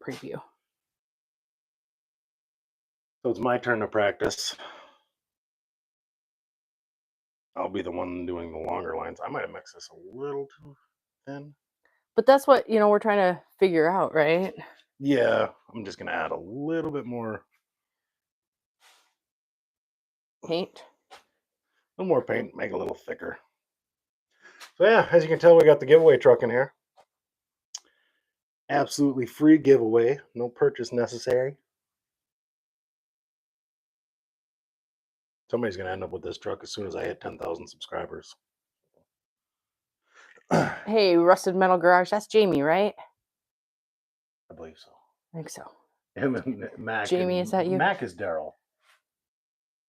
preview. So it's my turn to practice. I'll be the one doing the longer lines. I might have mixed this a little too thin. But that's what, we're trying to figure out, right? Yeah, I'm just going to add a little bit more paint. A little more paint, make it a little thicker. So yeah, as you can tell, we got the giveaway truck in here. Absolutely free giveaway. No purchase necessary. Somebody's going to end up with this truck as soon as I hit 10,000 subscribers. Hey, Rusted Metal Garage. That's Jamie, right? I believe so. I think so. Him and Mac. Jamie, is that you? Mac is Daryl.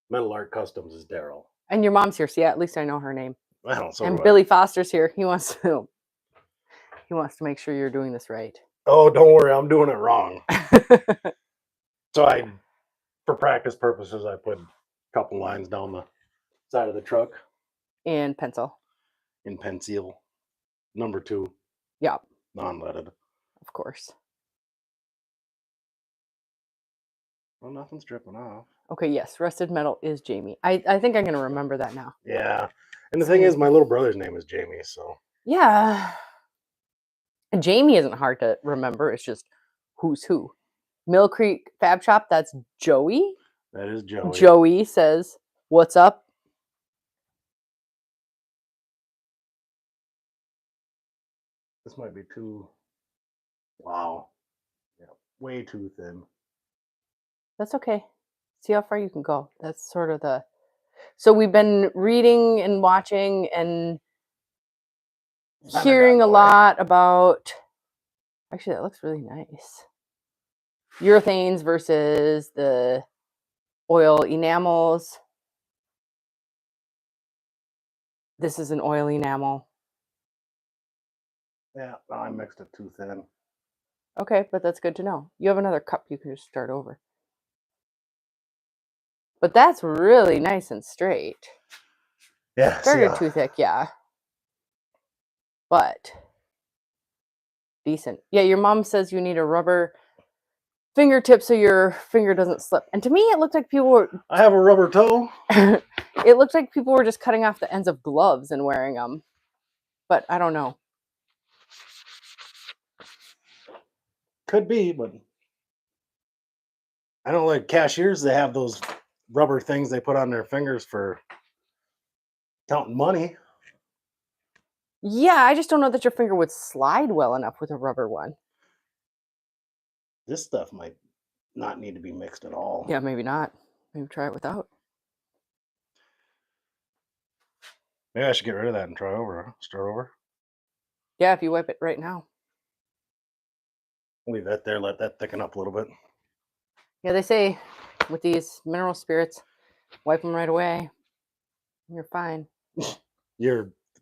Metal Art Customs is Daryl. And your mom's here, so yeah, at least I know her name. Well, so and Billy Foster's here. He wants to make sure you're doing this right. Oh, don't worry, I'm doing it wrong. So for practice purposes, I put a couple lines down the side of the truck. In pencil. In pencil. Number 2. Yep. Non-leaded. Of course. Well, nothing's dripping off. Okay, yes, Rusted Metal is Jamie. I think I'm going to remember that now. Yeah. And the thing is, my little brother's name is Jamie, so. Yeah. And Jamie isn't hard to remember. It's just who's who. Mill Creek Fab Shop, that's Joey. That is Joey. Joey says, "What's up?" This might be too, wow. Yeah, way too thin. That's okay. See how far you can go. That's sort of so we've been reading and watching and hearing a lot about, actually that looks really nice. Urethanes versus the oil enamels. This is an oil enamel. Yeah, I mixed it too thin. Okay, but that's good to know. You have another cup, you can just start over. But that's really nice and straight. Yeah. Started too thick, yeah. But decent. Yeah, your mom says you need a rubber fingertip so your finger doesn't slip. And to me, it looked like people were... I have a rubber toe. It looked like people were just cutting off the ends of gloves and wearing them. But I don't know. Could be, but I don't like cashiers. They have those rubber things they put on their fingers for counting money. Yeah, I just don't know that your finger would slide well enough with a rubber one. This stuff might not need to be mixed at all. Yeah, maybe not. Maybe try it without. Maybe I should get rid of that and try over. Start over. Yeah, if you wipe it right now. Leave that there. Let that thicken up a little bit. Yeah, they say with these mineral spirits, wipe them right away. You're fine.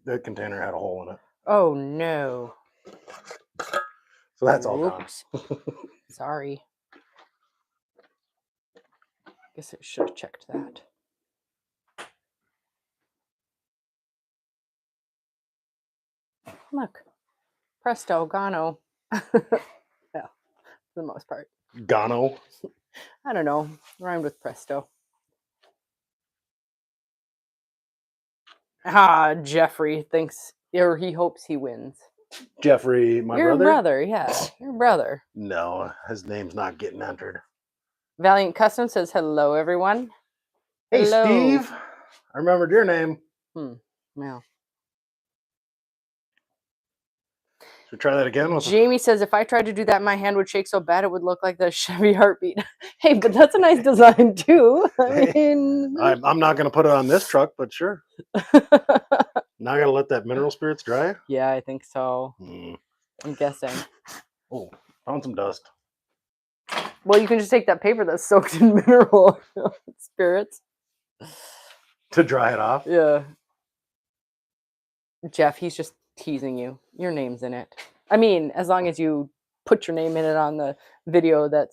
That container had a hole in it. Oh, no. So that's all done. Sorry. Guess I should have checked that. Look. Presto, Gano. Yeah, for the most part. Gano? I don't know. Rhymed with presto. Jeffrey thinks, or he hopes he wins. Jeffrey, my brother? Your brother, yeah. Your brother. No, his name's not getting entered. Valiant Custom says, hello, everyone. Hey, hello. Steve. I remembered your name. Yeah. Should we try that again? Jamie says, if I tried to do that, my hand would shake so bad it would look like the Chevy Heartbeat. Hey, but that's a nice design, too. I mean... I'm not going to put it on this truck, but sure. Now I got to let that mineral spirits dry? Yeah, I think so. I'm guessing. Oh, found some dust. Well, you can just take that paper that's soaked in mineral spirits. To dry it off? Yeah. Jeff, he's just teasing you. Your name's in it. I mean, as long as you put your name in it on the video that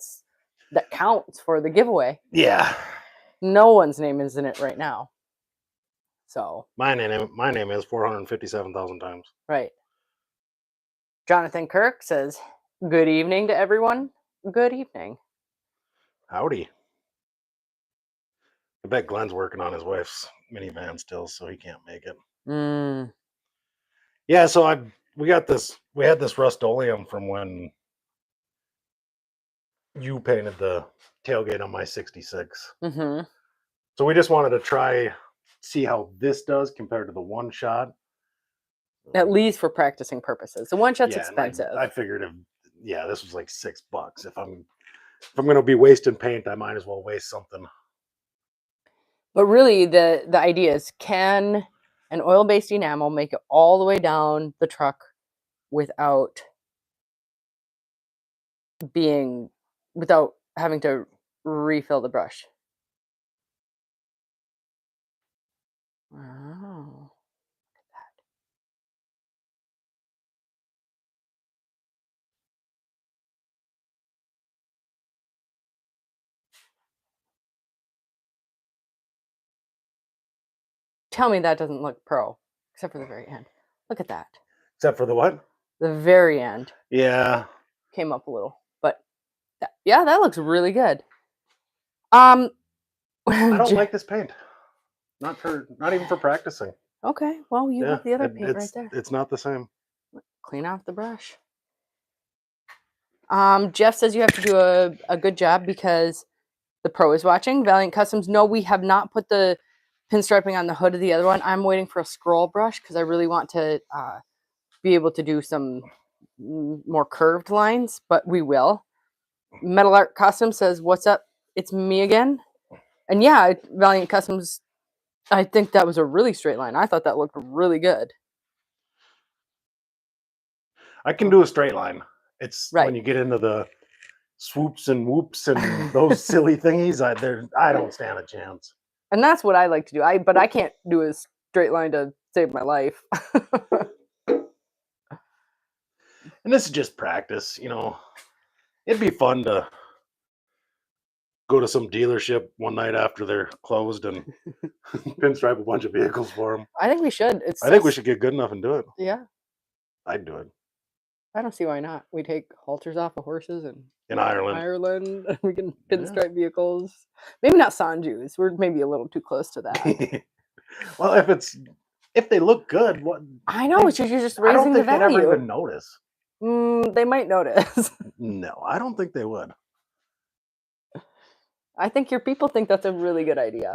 counts for the giveaway. Yeah. No one's name is in it right now. So. My name is 457,000 times. Right. Jonathan Kirk says, good evening to everyone. Good evening. Howdy. I bet Glenn's working on his wife's minivan still, so he can't make it. Mm. Yeah, so we had this Rust-Oleum from when you painted the tailgate on my 66. Mm-hmm. So we just wanted to see how this does compared to the one shot. At least for practicing purposes. The one shot's Yeah, and expensive. I figured this was like $6. If I'm gonna be wasting paint, I might as well waste something. But really, the idea is, can an oil-based enamel make it all the way down the truck without having to refill the brush? Wow. Tell me that doesn't look pro, except for the very end. Look at that. Except for the what? The very end Yeah. came up a little, but yeah, that looks really good. I don't like this paint. Not even for practicing. Okay, well, you have the other paint right there. It's not the same. Clean off the brush. Jeff says you have to do a good job because the pro is watching. Valiant Customs. No, we have not put the pinstriping on the hood of the other one. I'm waiting for a scroll brush because I really want to be able to do some more curved lines, but we will. Metal Art Custom says, "What's up? It's me again." And yeah, Valiant Customs, I think that was a really straight line. I thought that looked really good. I can do a straight line. It's Right. when you get into the swoops and whoops and those silly thingies, I don't stand a chance. And that's what I like to do. But I can't do a straight line to save my life. And this is just practice, It'd be fun to go to some dealership one night after they're closed and pinstripe a bunch of vehicles for them. I think we should. I think we should get good enough and do it. Yeah. I'd do it. I don't see why not. We take halters off of horses and in Ireland. We can pinstripe vehicles. Maybe not Sanjus. We're maybe a little too close to that. Well, if they look good, what I know, you're just raising I don't think the value. they'd ever even notice. They might notice. No, I don't think they would. I think your people think that's a really good idea.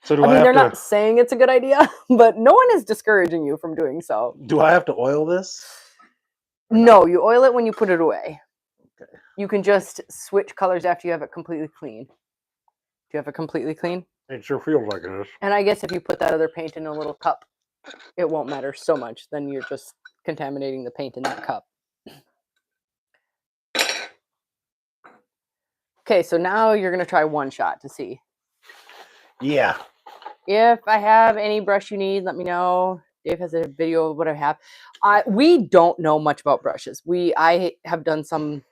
So they're not saying it's a good idea, but no one is discouraging you from doing so. Do I have to oil this? No, you oil it when you put it away. Okay. You can just switch colors after you have it completely clean. Do you have it completely clean? It sure feels like it is. And I guess if you put that other paint in a little cup, it won't matter so much. Then you're just contaminating the paint in that cup. Okay, so now you're going to try one shot to see. Yeah. If I have any brush you need, let me know. Dave has a video of what I have. We don't know much about brushes. I have done some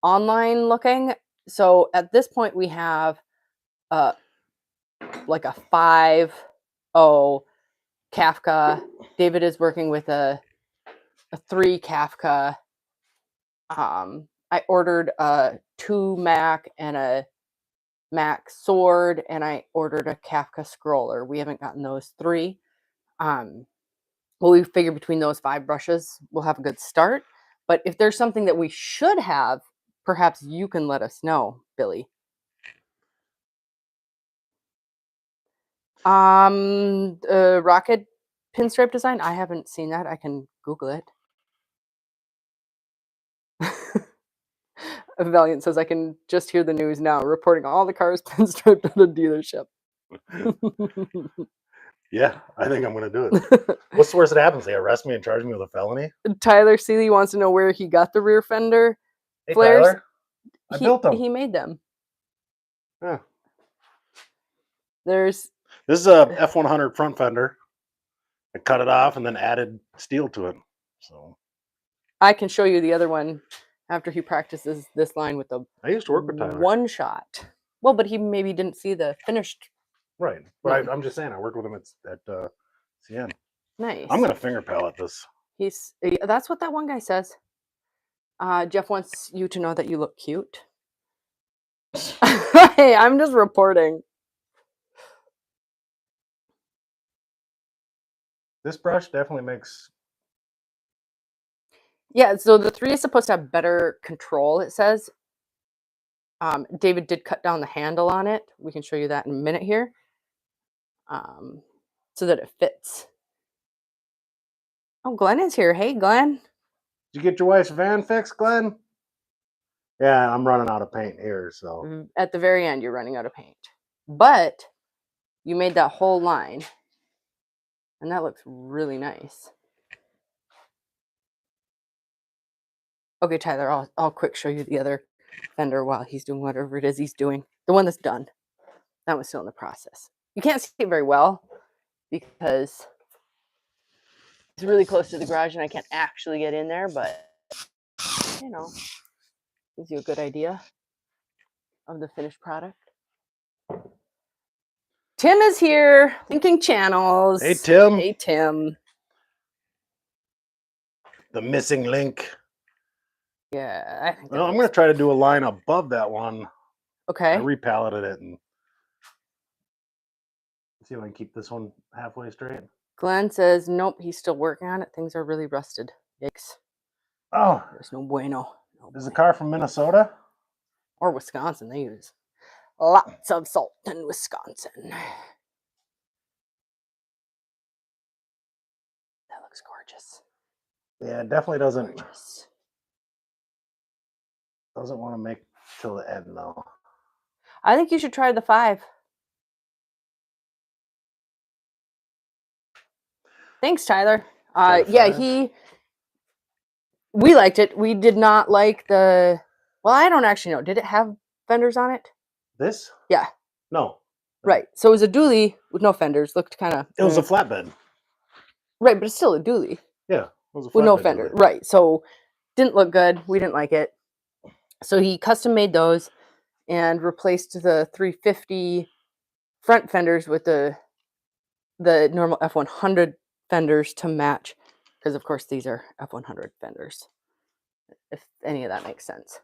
online looking. So at this point, we have like a 5.0 Kafka. David is working with a 3 Kafka. I ordered a 2 Mac and a Mac Sword, and I ordered a Kafka scroller. We haven't gotten those 3. Well, we figure between those 5 brushes, we'll have a good start. But if there's something that we should have, perhaps you can let us know, Billy. Rocket pinstripe design. I haven't seen that. I can Google it. Valiant says, I can just hear the news now, reporting all the cars pinstriped at a dealership. Yeah, I think I'm going to do it. What's the worst that happens? They arrest me and charge me with a felony? Tyler Seeley wants to know where he got the rear fender flares. Tyler, I built them. He made them. Yeah. This is a F100 front fender. I cut it off and then added steel to it. So I can show you the other one after he practices this line with the I used to work with Tyler. One shot. Well, but he maybe didn't see the finished. Right. But I'm just saying, I worked with him at CN. Nice. I'm going to finger palette this. That's what that one guy says. Jeff wants you to know that you look cute. Hey, I'm just reporting. This brush definitely makes. Yeah, so the 3 is supposed to have better control, it says. David did cut down the handle on it. We can show you that in a minute here. So that it fits. Oh, Glenn is here. Hey, Glenn. Did you get your wife's van fixed, Glenn? Yeah, I'm running out of paint here, so. At the very end, you're running out of paint. But you made that whole line. And that looks really nice. Okay, Tyler, I'll quick show you the other fender while he's doing whatever it is he's doing. The one that's done. That was still in the process. You can't see it very well because it's really close to the garage and I can't actually get in there, but you know, gives you a good idea of the finished product. Tim is here, linking channels. Hey, Tim. Hey, Tim. The missing link. Yeah, I think Well, I'm going to try to do a line above that one. Okay. I repalleted it and see if I can keep this one halfway straight. Glenn says, nope, he's still working on it. Things are really rusted. Yikes. Oh, There's no bueno. is the car from Minnesota? Or Wisconsin. They use lots of salt in Wisconsin. That looks gorgeous. Yeah, it definitely doesn't Gorgeous. want to make till the end though. I think you should try the 5. Thanks, Tyler. Yeah, we liked it. We did not like the, well, I don't actually know. Did it have fenders on it? This? Yeah. No. Right. So it was a dually with no fenders. Looked kind of. It was a flatbed. Right, but it's still a dually. Yeah. It was a With no flatbed fender. dually. Right. So didn't look good. We didn't like it. So he custom made those and replaced the 350 front fenders with the normal F100 fenders to match, because of course these are F100 fenders, if any of that makes sense.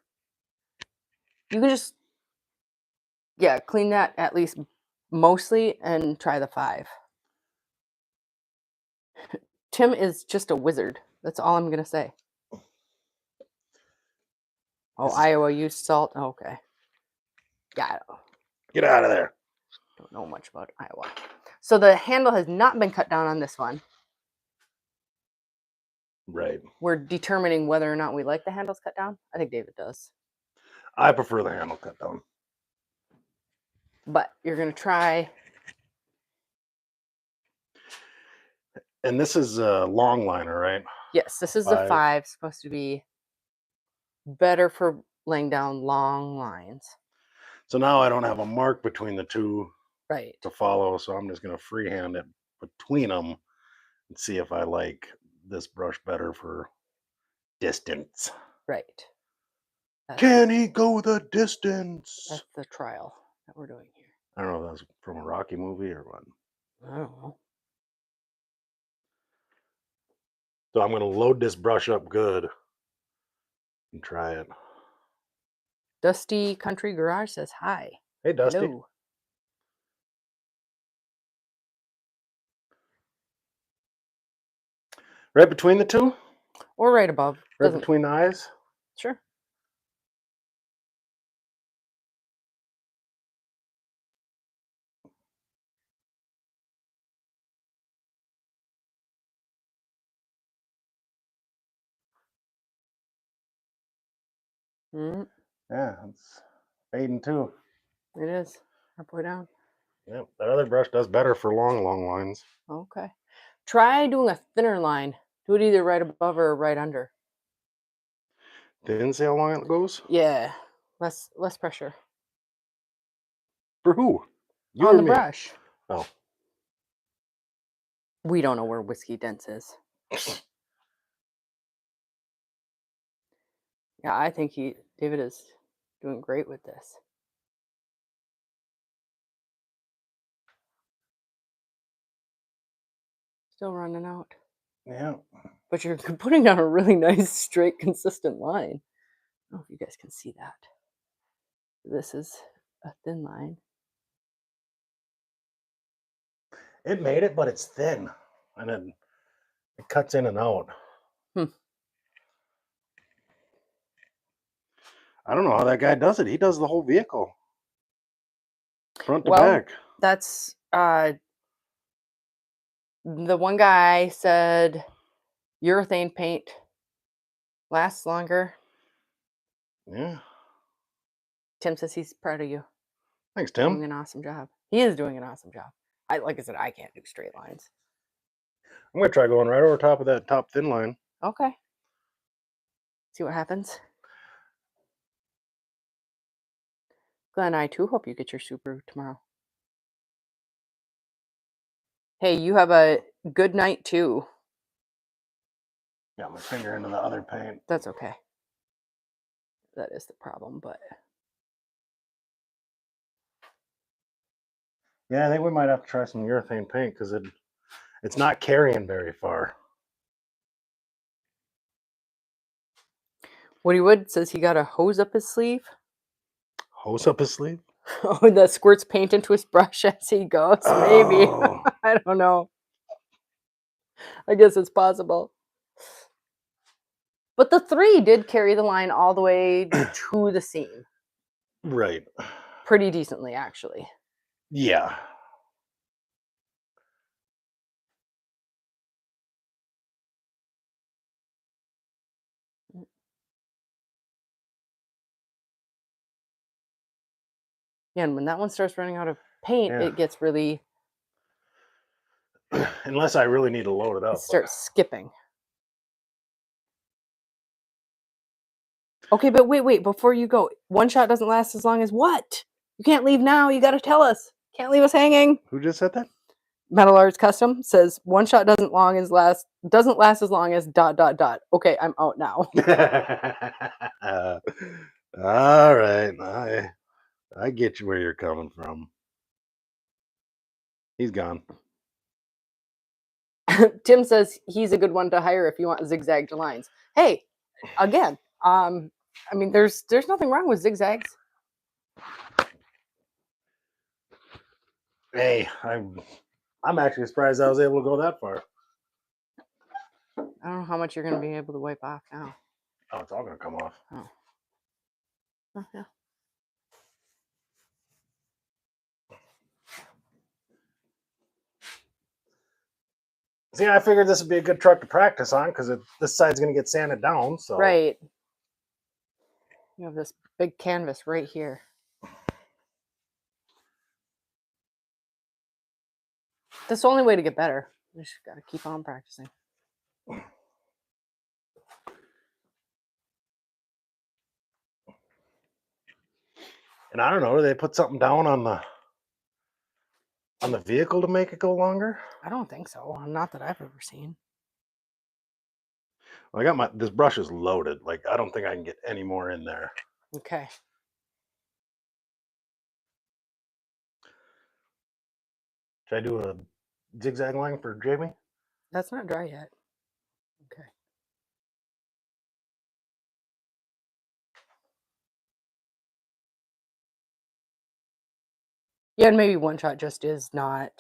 You can just, yeah, clean that at least mostly and try the 5. Tim is just a wizard. That's all I'm going to say. Oh, Iowa used salt. Okay. Yeah, I Get out of there. don't know much about Iowa. So the handle has not been cut down on this one. Right. We're determining whether or not we like the handles cut down. I think David does. I prefer the handle cut down. But you're going to try. And this is a long liner, right? Yes, this is the 5, supposed to be better for laying down long lines. So now I don't have a mark between the two Right. to follow, so I'm just going to freehand it between them and see if I like this brush better for distance. Right. Can he go the distance? That's the trial that we're doing here. I don't know if that's from a Rocky movie or what. I don't know. So I'm going to load this brush up good and try it. Dusty Country Garage says hi. Hey, Dusty. Hello. Right between the two? Or right above. Right between the eyes? Sure. Yeah, it's fading too. It is. Halfway down. Yep, that other brush does better for long lines. Okay. Try doing a thinner line. Do it either right above or right under. Didn't see how long it goes? Yeah. Less pressure. For who? You on or the me? brush. Oh. We don't know where Whiskey Dents is. Yeah, I think David is doing great with this. Still running out. Yeah. But you're putting down a really nice, straight, consistent line. I don't know if you guys can see that. This is a thin line. It made it, but it's thin. And then it cuts in and out. Hmm. I don't know how that guy does it. He does the whole vehicle. Front to Well, back. that's the one guy said urethane paint lasts longer. Yeah. Tim says he's proud of you. Thanks, Doing Tim. an awesome job. He is doing an awesome job. Like I said, I can't do straight lines. I'm gonna try going right over top of that top thin line. Okay. See what happens. Glenn, I too hope you get your Subaru tomorrow. Hey, you have a good night too. Got my finger into the other paint. That's okay. That is the problem, but Yeah, I think we might have to try some urethane paint because it's not carrying very far. Woody Wood says he got a hose up his sleeve. Hose up his sleeve? Oh, that squirts paint into his brush as he goes. Maybe. Oh. I don't know. I guess it's possible. But the 3 did carry the line all the way to the seam. Right. Pretty decently, actually. Yeah. Yeah, and when that one starts running out of paint, Yeah. it gets really... Unless I really need to load it up. It starts skipping. Okay, but wait, before you go, one shot doesn't last as long as what? You can't leave now. You got to tell us. Can't leave us hanging. Who just said that? Metal Arts Custom says one shot doesn't last as long as ... Okay, I'm out now. All right. I get you where you're coming from. He's gone. Tim says he's a good one to hire if you want zigzagged lines. Hey, again, I mean, there's nothing wrong with zigzags. Hey, I'm actually surprised I was able to go that far. I don't know how much you're going to be able to wipe off now. Oh, it's all gonna come off. Oh, yeah. See, I figured this would be a good truck to practice on because this side's gonna get sanded down. So Right. You have this big canvas right here. That's the only way to get better. You just got to keep on practicing. And I don't know, do they put something down on the vehicle to make it go longer? I don't think so. Not that I've ever seen. Well, I got this brush is loaded. Like I don't think I can get any more in there. Okay. Should I do a zigzag line for Jamie? That's not dry yet. Okay. Yeah, and maybe one shot just is not.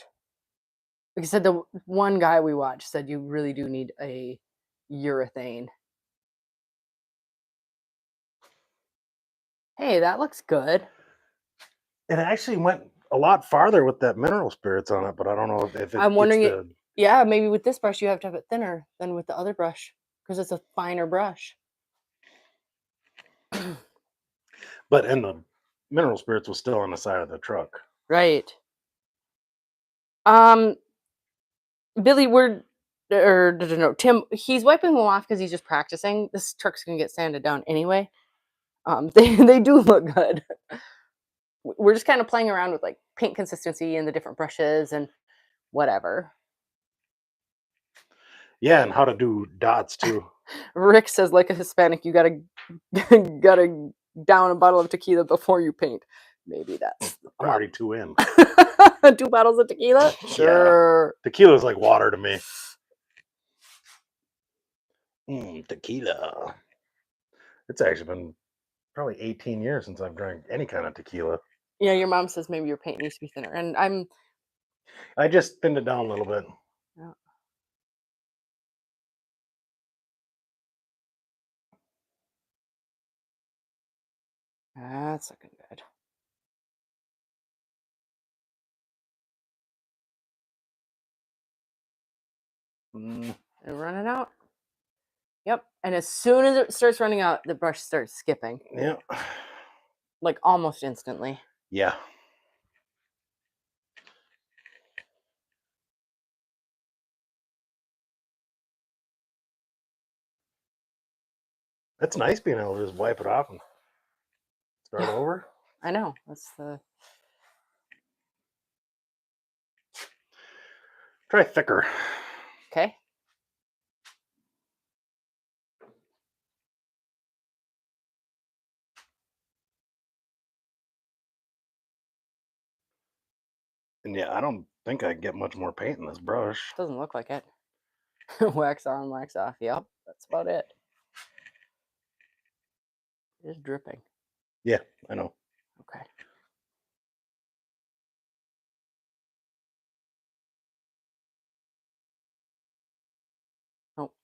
Like I said, the one guy we watched said you really do need a urethane. Hey, that looks good. It actually went a lot farther with that mineral spirits on it, but I don't know if I'm wondering yeah, maybe with this brush you have to have it thinner than with the other brush because it's a finer brush. But the mineral spirits was still on the side of the truck. Right. Billy, no, Tim, he's wiping them off because he's just practicing. This truck's gonna get sanded down anyway. They do look good. We're just kind of playing around with like paint consistency and the different brushes and whatever. Yeah, and how to do dots too. Rick says, like a Hispanic, you gotta down a bottle of tequila before you paint. Maybe that's I'm already 2 in. 2 bottles of tequila. Yeah. Sure. Tequila's like water to me. Tequila. It's actually been probably 18 years since I've drank any kind of tequila. Yeah, your mom says maybe your paint needs to be thinner, and I just thinned it down a little bit. yeah. That's looking good. And running out. Yep. And as soon as it starts running out, the brush starts skipping, Yeah. like almost instantly. Yeah. It's nice being able to just wipe it off and start Yeah. over. I know. That's the Try thicker. okay. And yeah, I don't think I can get much more paint in this brush. Doesn't look like it. Wax on, wax off. Yep. That's about it. Just dripping. Yeah, I know. Okay. Nope.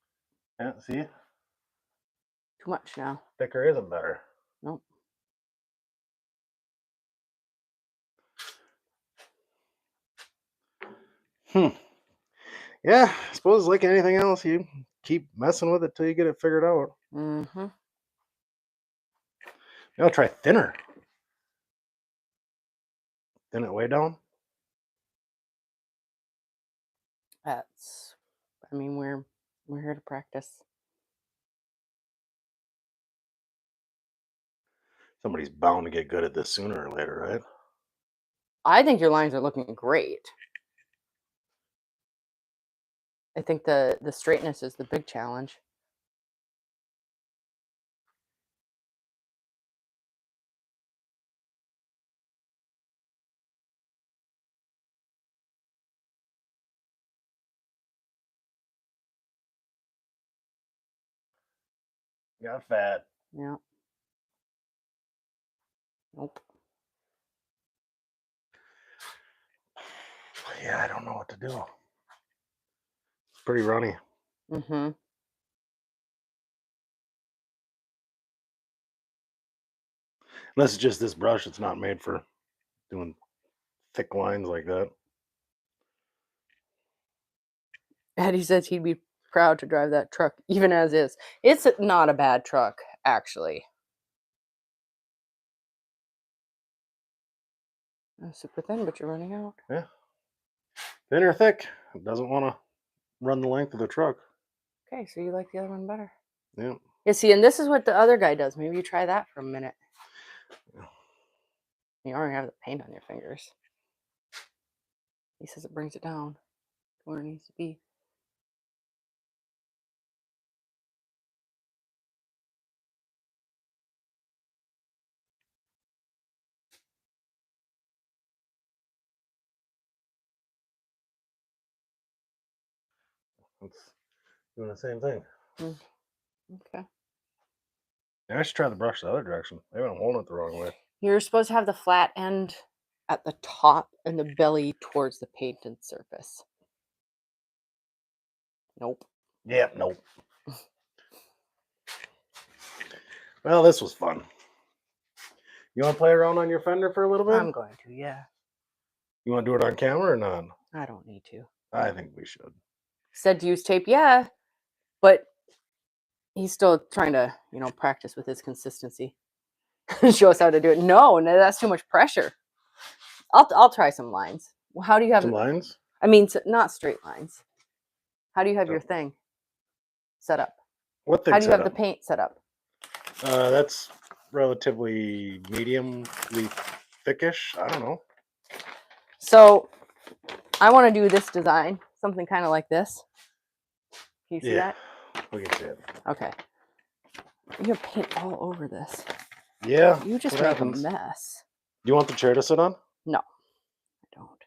Yeah, see? Too much now. Thicker isn't better. Nope. Yeah, I suppose like anything else, you keep messing with it till you get it figured out. Mm-hmm. Maybe I'll try thinner. Thin it way down. That's I mean, we're here to practice. Somebody's bound to get good at this sooner or later, right? I think your lines are looking great. I think the straightness is the big challenge. Got fat. Yeah. Nope. Yeah, I don't know what to do. It's pretty runny. Mm-hmm. Unless it's just this brush, it's not made for doing thick lines like that. Eddie says he'd be proud to drive that truck, even as is. It's not a bad truck, actually. Super thin, but you're running out. Yeah. Thin or thick. It doesn't want to run the length of the truck. Okay, so you like the other one better. Yeah. Yeah, see, and this is what the other guy does. Maybe you try that for a minute. You already have the paint on your fingers. He says it brings it down where it needs to be. It's doing the same thing. Okay. Yeah, I should try the brush the other direction. Maybe I'm holding it the wrong way. You're supposed to have the flat end at the top and the belly towards the painted surface. Nope. Yeah, nope. Well, this was fun. You want to play around on your fender for a little bit? I'm going to, yeah. You want to do it on camera or not? I don't need to. I think we should. Said to use tape, yeah, but he's still trying to, practice with his consistency. Show us how to do it. No, that's too much pressure. I'll try some lines. How do you have Some lines? I mean, not straight lines. How do you have your thing set up? What thing How do you set have the up? paint set up? That's relatively mediumly thickish. I don't know. So I want to do this design, something kind of like this. Can you see that? We can see it. Okay. You're gonna paint all over this. Yeah. You just what make happens? a mess. Do you want the chair to sit on? No, I don't.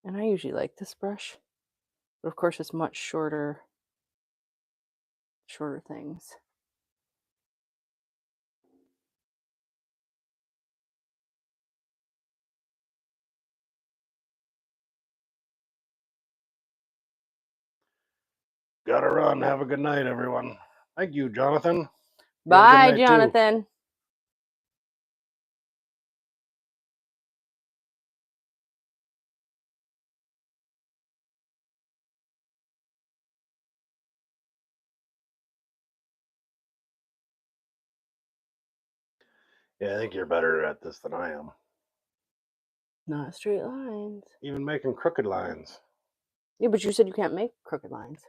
And I usually like this brush, but of course it's much shorter shorter things. Gotta run. Have a good night, everyone. Thank you, Jonathan. You have a good Bye, night, too. Jonathan. Yeah, I think you're better at this than I am. Not straight lines. Even making crooked lines. Yeah, but you said you can't make crooked lines.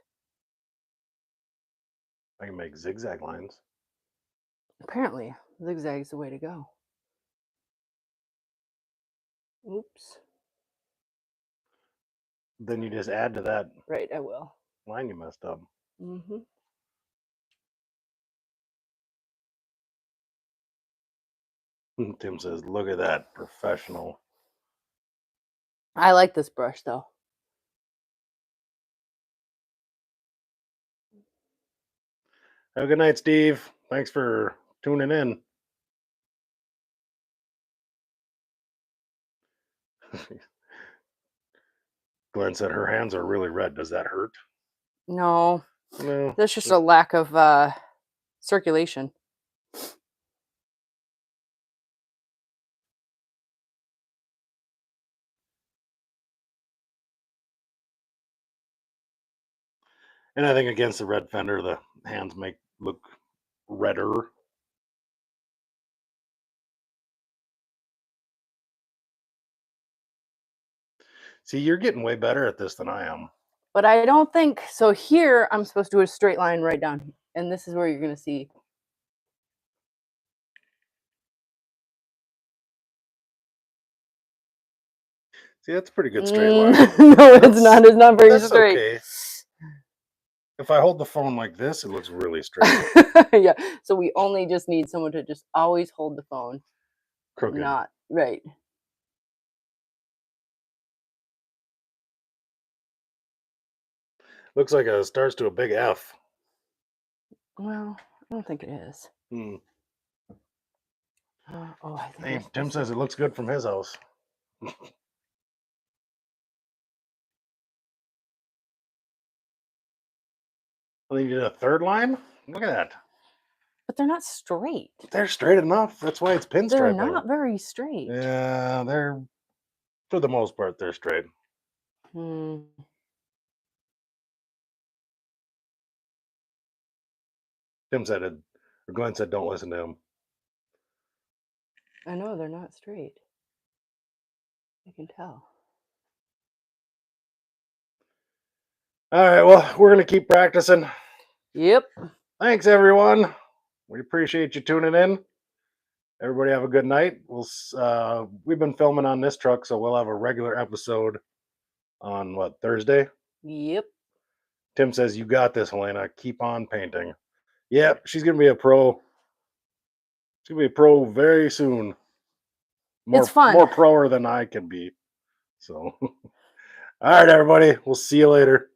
I can make zigzag lines. Apparently, zigzag's the way to go. Oops. Then you just add to that Right, I will. line you messed up. Mm-hmm. Tim says, look at that, professional. I like this brush, though. Have a good night, Steve. Thanks for tuning in. Glenn said her hands are really red. Does that hurt? No, No. there's just a lack of circulation. And I think against the red fender, the hands look redder. See, you're getting way better at this than I am. But I don't think so. Here, I'm supposed to do a straight line right down, and this is where you're going to see. See, that's a pretty good straight line. No, it's not. It's not very That's straight. okay. If I hold the phone like this, it looks really straight. Yeah. So we only just need someone to just always hold the phone. Crooked. Not right. Looks like it starts to a big F. Well, I don't think it is. Hmm. Oh, I think Hey, Tim says it looks good from his house. Well, you did a third line? Look at that. But they're not straight. They're straight enough. That's why it's pinstriping. They're not very straight. Yeah, they're, for the most part, they're straight. Hmm. Tim said it, or Glenn said don't listen to him. I know they're not straight. I can tell. All right, well, we're going to keep practicing. Yep. Thanks, everyone. We appreciate you tuning in. Everybody have a good night. We've been filming on this truck, so we'll have a regular episode on, what, Thursday? Yep. Tim says, you got this, Helena. Keep on painting. Yep, she's going to be a pro. She's going to be a pro very soon. It's fun. More proer than I can be. So, all right, everybody. We'll see you later.